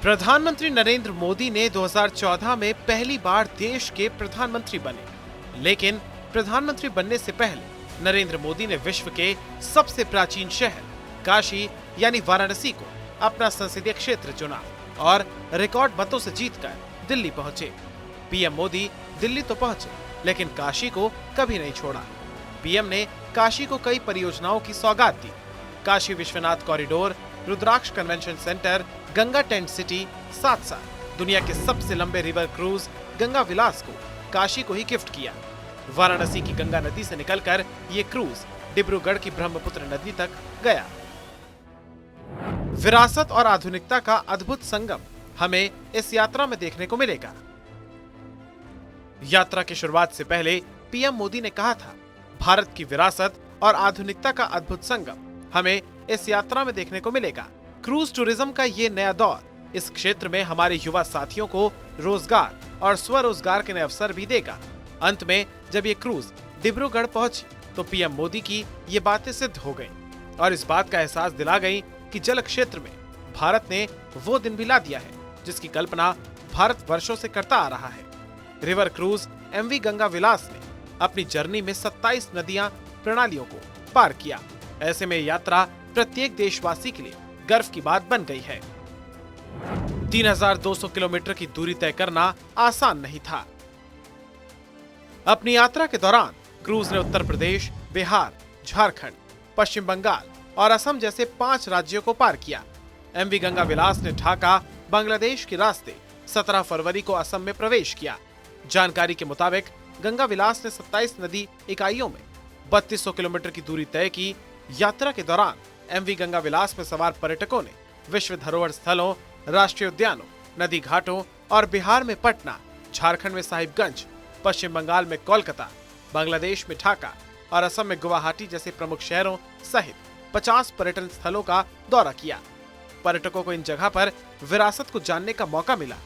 प्रधानमंत्री नरेंद्र मोदी ने 2014 में पहली बार देश के प्रधानमंत्री बने, लेकिन प्रधानमंत्री बनने से पहले नरेंद्र मोदी ने विश्व के सबसे प्राचीन शहर काशी यानी वाराणसी को अपना संसदीय क्षेत्र चुना और रिकॉर्ड मतों से जीतकर दिल्ली पहुंचे। पीएम मोदी दिल्ली तो पहुंचे, लेकिन काशी को कभी नहीं छोड़ा। पीएम ने काशी को कई परियोजनाओं की सौगात दी। Kashi Vishwanath corridor, Rudraksh convention centre, Ganga tent city, साथ दुनिया के सबसे लंबे रिवर क्रूज गंगा विलास को काशी को ही गिफ्ट किया। वाराणसी की गंगा नदी से निकलकर ये क्रूज डिब्रूगढ़ की ब्रह्मपुत्र नदी तक गया। विरासत और आधुनिकता का अद्भुत संगम हमें इस यात्रा में देखने को मिलेगा। यात्रा की शुरुआत से पहले पीएम मोदी ने कहा था, भारत की विरासत और आधुनिकता का अद्भुत संगम हमें इस यात्रा में देखने को मिलेगा। क्रूज टूरिज्म का ये नया दौर इस क्षेत्र में हमारे युवा साथियों को रोजगार और स्वरोजगार के नए अवसर भी देगा। अंत में जब ये क्रूज डिब्रूगढ़ पहुंची तो पीएम मोदी की ये बातें सिद्ध हो गईं और इस बात का एहसास दिला गईं कि जल क्षेत्र में भारत ने वो दिन भी ला दिया है जिसकी कल्पना भारत वर्षों से करता आ रहा है। रिवर क्रूज एमवी गंगा विलास ने अपनी जर्नी में 27 नदियां प्रणालियों को पार किया। ऐसे में यात्रा प्रत्येक देशवासी के लिए गर्व की बात बन गई है। 3200 किलोमीटर की दूरी तय करना आसान नहीं था। अपनी यात्रा के दौरान क्रूज ने उत्तर प्रदेश, बिहार, झारखंड, पश्चिम बंगाल और असम जैसे 5 राज्यों को पार किया। एमवी गंगा विलास ने ढाका, बांग्लादेश के रास्ते 17 फरवरी को असम में प्रवेश किया। जानकारी के मुताबिक गंगा विलास ने 27 नदी इकाइयों में 3200 किलोमीटर की दूरी तय की। यात्रा के दौरान एमवी गंगा विलास में सवार पर्यटकों ने विश्व धरोहर स्थलों, राष्ट्रीय उद्यानों, नदी घाटों और बिहार में पटना, झारखंड में साहिबगंज, पश्चिम बंगाल में कोलकाता, बांग्लादेश में ढाका और असम में गुवाहाटी जैसे प्रमुख शहरों सहित 50 पर्यटन स्थलों का दौरा किया। पर्यटकों को इन जगह पर विरासत को जानने का मौका मिला।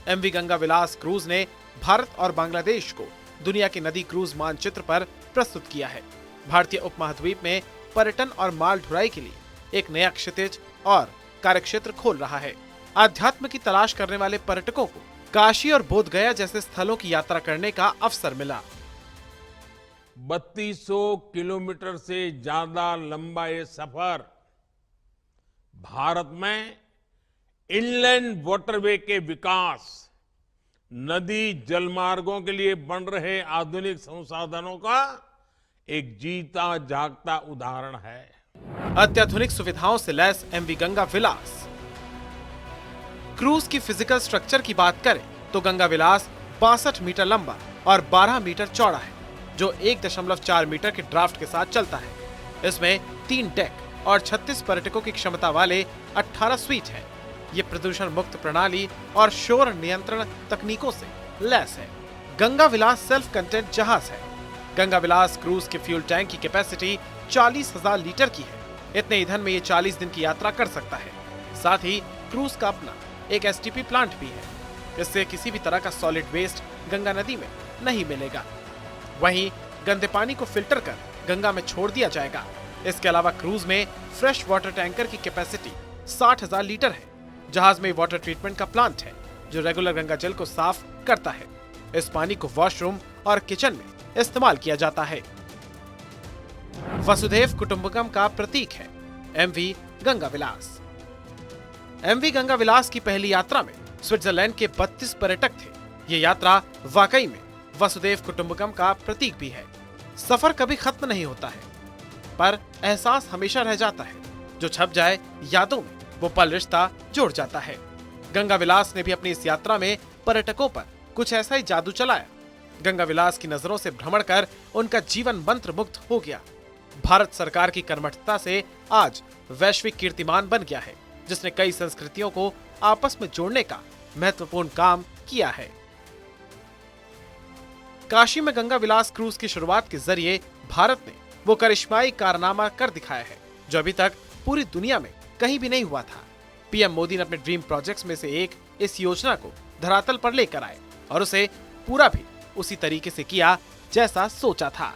एमवी गंगा विलास क्रूज ने भारत और बांग्लादेश को दुनिया के नदी क्रूज मानचित्र पर प्रस्तुत किया है। भारतीय उपमहाद्वीप में पर्यटन और माल ढुलाई के लिए एक नया क्षितिज और कार्यक्षेत्र खोल रहा है। आध्यात्म की तलाश करने वाले पर्यटकों को काशी और बोध गया जैसे स्थलों की यात्रा करने का अवसर मिला। 3200 किलोमीटर से ज्यादा लंबा ये सफर भारत में इनलैंड वाटरवे के विकास, नदी जलमार्गों के लिए बन रहे आधुनिक संसाधनों का एक जीता जागता उदाहरण है। अत्याधुनिक सुविधाओं से लैस एमवी गंगा विलास क्रूज की फिजिकल स्ट्रक्चर की बात करें तो गंगा विलास 62 मीटर लंबा और 12 मीटर चौड़ा है, जो 1.4 मीटर के ड्राफ्ट के साथ चलता है। इसमें 3 डेक और 36 पर्यटकों की क्षमता वाले 18 स्वीट है। ये प्रदूषण मुक्त प्रणाली और शोर नियंत्रण तकनीकों से लैस है। गंगा विलास सेल्फ कंटेंट जहाज है। गंगा विलास क्रूज के फ्यूल टैंक की कैपेसिटी 40,000 लीटर की है। इतने ईंधन में ये 40 दिन की यात्रा कर सकता है। साथ ही क्रूज का अपना एक एसटीपी प्लांट भी है। इससे किसी भी तरह का सॉलिड वेस्ट गंगा नदी में नहीं मिलेगा। वहीं गंदे पानी को फिल्टर कर गंगा में छोड़ दिया जाएगा। इसके अलावा क्रूज में फ्रेश वाटर टैंकर की कैपेसिटी 60,000 लीटर है। जहाज में वाटर ट्रीटमेंट का प्लांट है जो रेगुलर गंगा जल को साफ करता है। इस पानी को वॉशरूम और किचन में इस्तेमाल किया जाता है। वसुधैव कुटुंबकम का प्रतीक है एमवी गंगा विलास। एमवी गंगा विलास की पहली यात्रा में स्विट्जरलैंड के 32 पर्यटक थे। ये यात्रा वाकई में वसुधैव कुटुंबकम का प्रतीक भी है। सफर कभी खत्म नहीं होता है, पर एहसास हमेशा रह जाता है। जो छप जाए यादों में, वो पल रिश्ता जोड़ जाता है। गंगा विलास ने भी अपनी इस यात्रा में पर्यटकों पर कुछ ऐसा ही जादू चलाया। गंगा विलास की नजरों से भ्रमण कर उनका जीवन मंत्र मुग्ध हो गया। भारत सरकार की कर्मठता से आज वैश्विक कीर्तिमान बन गया है, जिसने कई संस्कृतियों को आपस में जोड़ने का महत्वपूर्ण काम किया है। काशी में गंगा विलास क्रूज की शुरुआत के जरिए भारत ने वो करिश्माई कारनामा कर दिखाया है जो अभी तक पूरी दुनिया में कहीं भी नहीं हुआ था। पीएम मोदी ने अपने ड्रीम प्रोजेक्ट्स में से एक इस योजना को धरातल पर लेकर आए और उसे पूरा भी उसी तरीके से किया जैसा सोचा था।